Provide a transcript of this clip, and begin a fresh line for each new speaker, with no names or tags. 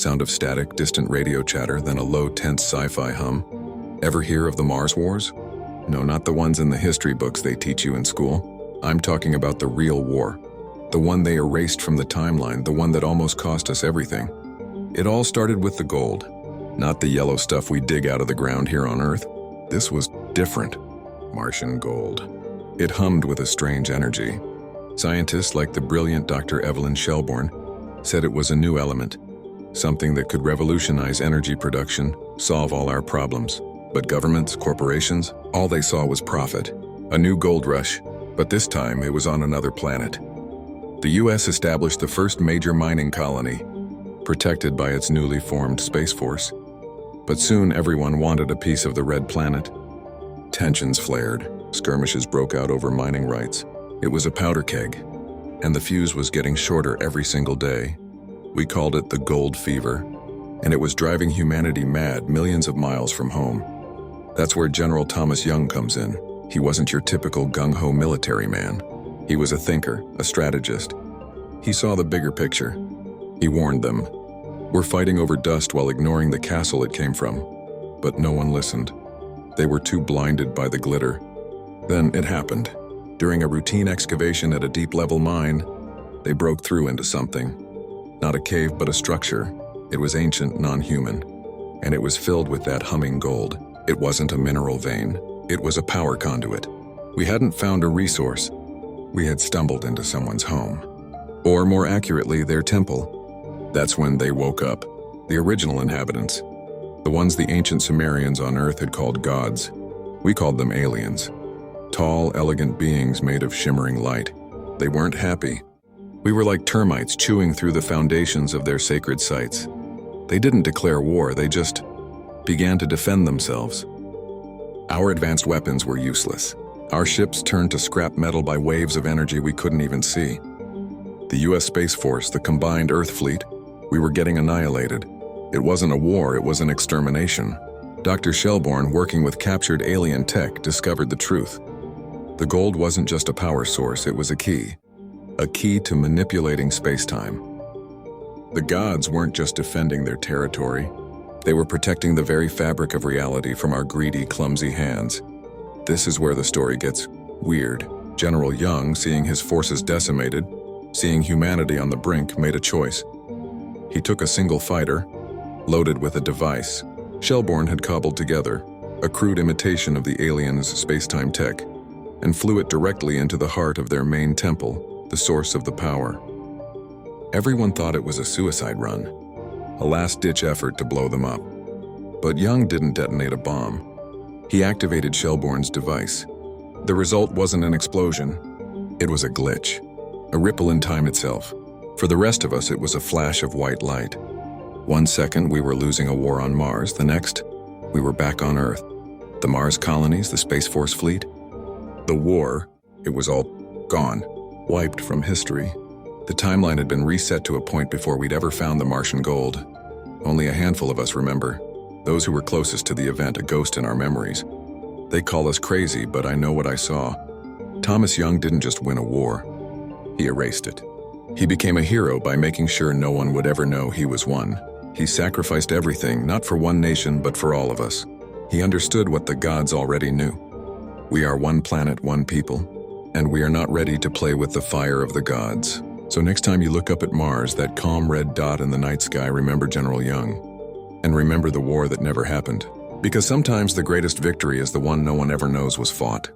sound of static, distant radio chatter, then a low, tense sci-fi hum. Ever hear of the Mars Wars? No, not the ones in the history books they teach you in school. I'm talking about the real war. The one they erased from the timeline, the one that almost cost us everything. It all started with the gold, not the yellow stuff we dig out of the ground here on Earth. This was different. Martian gold. It hummed with a strange energy. Scientists like the brilliant Dr. Evelyn Shelbourne said it was a new element, something that could revolutionize energy production, solve all our problems. But governments, corporations, all they saw was profit. A new gold rush, but this time it was on another planet. The U.S. established the first major mining colony, protected by its newly formed Space Force. But soon everyone wanted a piece of the red planet. Tensions flared, skirmishes broke out over mining rights. It was a powder keg, and the fuse was getting shorter every single day. We called it the gold fever, and it was driving humanity mad millions of miles from home. That's where General Thomas Young comes in. He wasn't your typical gung-ho military man. He was a thinker, a strategist. He saw the bigger picture. He warned them. We're fighting over dust while ignoring the castle it came from. But no one listened. They were too blinded by the glitter. Then it happened. During a routine excavation at a deep-level mine, they broke through into something. Not a cave, but a structure. It was ancient, non-human, and it was filled with that humming gold. It wasn't a mineral vein. It was a power conduit. We hadn't found a resource. We had stumbled into someone's home. Or more accurately, their temple. That's when they woke up. The original inhabitants. The ones the ancient Sumerians on Earth had called gods. We called them aliens. Tall, elegant beings made of shimmering light. They weren't happy. We were like termites chewing through the foundations of their sacred sites. They didn't declare war, they just began to defend themselves. Our advanced weapons were useless. Our ships turned to scrap metal by waves of energy we couldn't even see. The U.S. Space Force, the combined Earth fleet, we were getting annihilated. It wasn't a war, it was an extermination. Dr. Shelbourne, working with captured alien tech, discovered the truth. The gold wasn't just a power source, it was a key to manipulating space-time. The gods weren't just defending their territory, they were protecting the very fabric of reality from our greedy, clumsy hands. This is where the story gets weird. General Young, seeing his forces decimated, seeing humanity on the brink, made a choice. He took a single fighter, loaded with a device Shelbourne had cobbled together, a crude imitation of the aliens' space-time tech, and flew it directly into the heart of their main temple, the source of the power. Everyone thought it was a suicide run, a last-ditch effort to blow them up. But Young didn't detonate a bomb. He activated Shelbourne's device. The result wasn't an explosion. It was a glitch, a ripple in time itself. For the rest of us, it was a flash of white light. 1 second, we were losing a war on Mars. The next, we were back on Earth. The Mars colonies, the Space Force fleet. The war, it was all gone, wiped from history. The timeline had been reset to a point before we'd ever found the Martian gold. Only a handful of us remember. Those who were closest to the event, a ghost in our memories. They call us crazy, but I know what I saw. Thomas Young didn't just win a war. He erased it. He became a hero by making sure no one would ever know he was one. He sacrificed everything, not for one nation, but for all of us. He understood what the gods already knew. We are one planet, one people, and we are not ready to play with the fire of the gods. So next time you look up at Mars, that calm red dot in the night sky, remember General Young. And remember the war that never happened. Because sometimes the greatest victory is the one no one ever knows was fought.